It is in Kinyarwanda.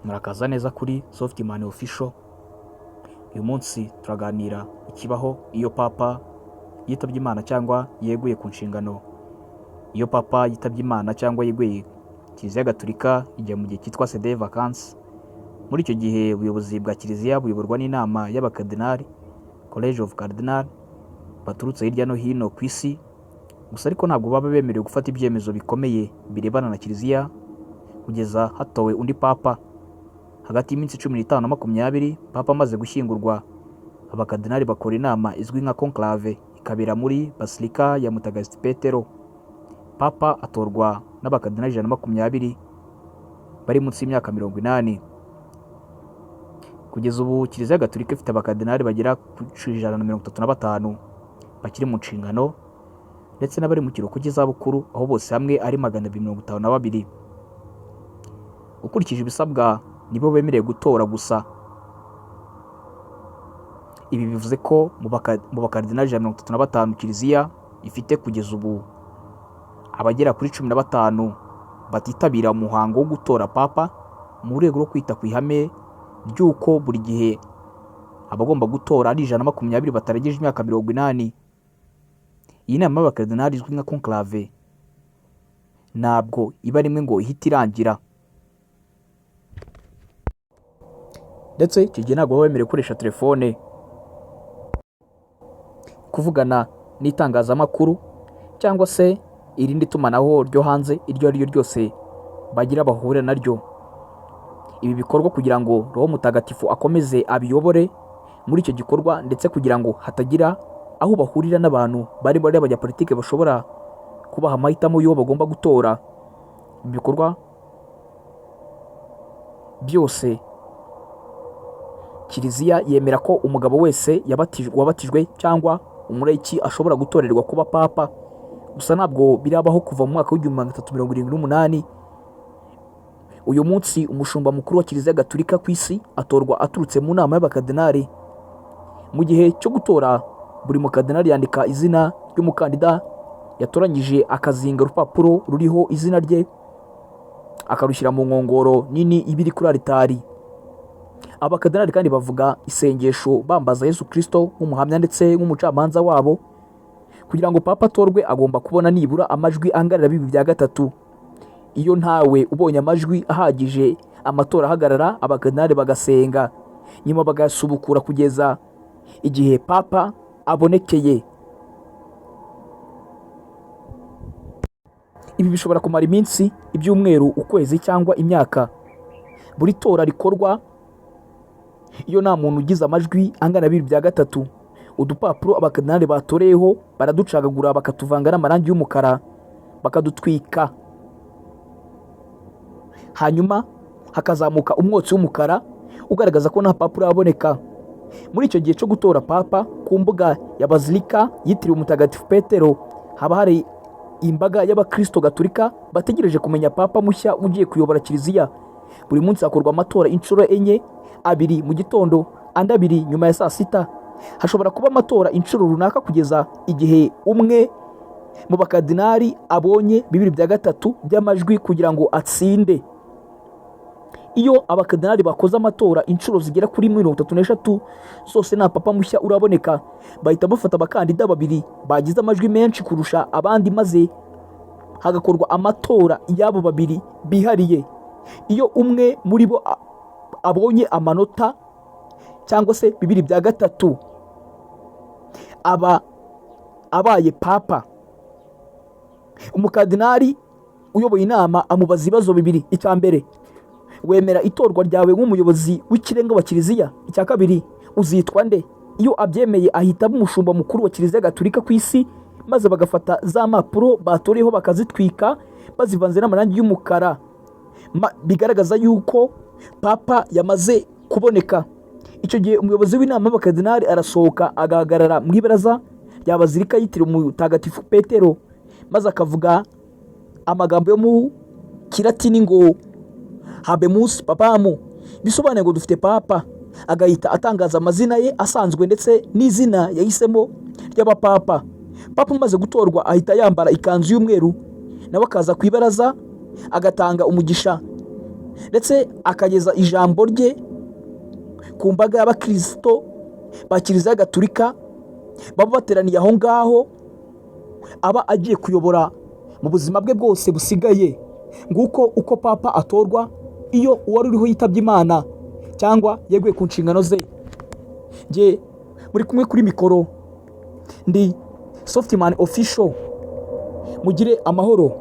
Murakaza neza kuri Softman Official. Uyu munsi turaganira ikibaho iyo papa yitabye Imana cyangwa yeguye ku nshingano. Iyo papa yitabye Imana cyangwa yeguye Kiliziya Gatolika igihe mu gihe cyitwa sede de vacances. Muri icyo gihe ubuyobozi bwa Kiliziya buyoborwa n'inama y'abakardinali, College of Cardinal, baturutse hirya no hino ku isi. Gusa ariko ntabwo baba bemerewe gufata ibyemezo bikomeye birebana na Kiliziya kugeza hatowe undi papa. Hagati y'iminsi 15 na 20 papa amaze gushyingurwa, abakardinali bakora inama izwi nka conclave ikabera muri Basilika ya Mutagatifu Petero. Papa atorwa n'abakardinali 120 bari munsi y'imyaka 80. Kugeza ubu Kiliziya Gatolika ifite abakardinali bagera ku 135 bakiri mu nshingano ndetse n'abari mu kiruhuko cy'izabukuru, aho bose hamwe ari 252. Ukurikije ibisabwa nibo bemerewe gutora gusa. Ibi bivuze ko mu bakardinali 135 Kiliziya ifite kugeza ubu abagera kuri 15 batitabira umuhango wo gutora papa mu rwego rwo kwita ku ihame ry'uko buri gihe abagomba gutora ari 120 batarengeje imyaka 80. Iyi nama y'abakardinali izwi nka conclave ntabwo iba rimwe ngo ihita irangira, ndetse iki gihe ntabwo baba bemerewe gukoresha telefone, kuvugana n'itangazamakuru cyangwa se irindi tumanaho ryo hanze iryo ari ryo ryose bagira bahura naryo. Ibi bikorwa kugira ngo Roho Mutagatifu akomeze abiyobore muri icyo gikorwa, ndetse kugira ngo hatagira aho bahurira n'abantu bari abanyapolitike bashobora kubaha amahitamo y'uwo bagomba gutora. Ibikorwa byose Kiliziya yemera ko umugabo wese wabatijwe cyangwa umurayiki ashobora gutorerwa kuba papa. Gusa ntabwo birabaho kuva mu mwaka w'1378. Uyu munsi umushumba mukuru wa Kiliziya Gatolika ku isi atorwa aturutse mu nama y'abakardinali. Mu gihe cyo gutora, buri mukardinali yandika izina ry'umukandida yatoranyije, akazinga urupapuro ruriho izina rye akarushyira mu nkongoro nini ibiri kuri altari. Abakardinali kandi bavuga isengesho bambaza Yesu Kristo nk'umuhamya ndetse nk'umucamanza wabo. Kugira ngo papa atorwe agomba kubona nibura amajwi angarira 2/3. Iyo ntawe ubonye amajwi ahagije, amatora ahagarara, abakardinali bagasenga, nyuma bagasubukura kugeza igihe papa abonekeye. Ibi bishobora kumara iminsi, ibyumweru, ukwezi cyangwa imyaka. Buri tora rikorwa iyo nta muntu ugize amajwi angana 2/3. Udupapuro abakardinali batoreyeho baraducagagura bakatuvanga n'amarangi y'umukara bakadutwika, hanyuma hakazamuka umwotsi w'umukara ugaragaza ko nta papuro aboneka. Muri icyo gihe cyo gutora papa, ku mbuga ya Basilika yitiriwe Mutagatifu Petero haba hari imbaga y'abakristo Gatolika bategereje kumenya papa mushya ugiye kuyobora Kiliziya. Buri munsi hakorwa amatora inshuro enye, 2 mu gitondo, andi 2 nyuma ya saa sita. Hashobora kuba amatora inshuro runaka kugeza igihe umwe mu bakardinali abonye 2/3 by'amajwi kugira ngo atsinde. Iyo abakardinali bakoze amatora inshuro zigera kuri 36 zose nta papa mushya uraboneka, bahita bafata abakandida 2 bagize amajwi menshi kurusha abandi, maze hagakorwa amatora y'abo 2 bihariye. Iyo umwe muri bo abonye amanota cyangwa se 2/3 aba abaye papa. Umukardinali uyoboye inama amubaza ibibazo 2. Icya mbere, wemera itorwa ryawe nk'umuyobozi w'ikirenga wa Kiliziya? Icya kabiri, uzitwa nde? Iyo abyemeye ahita umushumba mukuru wa Kiliziya Gatolika ku isi, maze bagafata za mpapuro batoreyeho bakazitwika bazivanze n'amarangi y'umukara, bigaragaza yuko papa yamaze kuboneka. Icyo gihe umuyobozi w'inama y'abakardinali arasohoka agahagarara mu ibaraza rya Basilika yitiriwe Mutagatifu Petero, maze akavuga amagambo yo mu Kilatini ngo habemus papam, bisobanuye ngo dufite papa. Agahita atangaza amazina ye asanzwe ndetse n'izina yahisemo ry'abapapa. Papa umaze gutorwa ahita yambara ikanzu y'umweru, nawe akaza ku ibaraza agatanga umugisha ndetse akageza ijambo rye ku mbaga y'abakirisito ba kiliziya gatulika baba bateraniye aho ngaho, aba agiye kuyobora mu buzima bwe bwose busigaye. Nguko uko papa atorwa iyo uwari uriho yitabye Imana cyangwa yeguye ku nshingano ze. Nge muri kumwe kuri mikoro ndi Softman Official, mugire amahoro.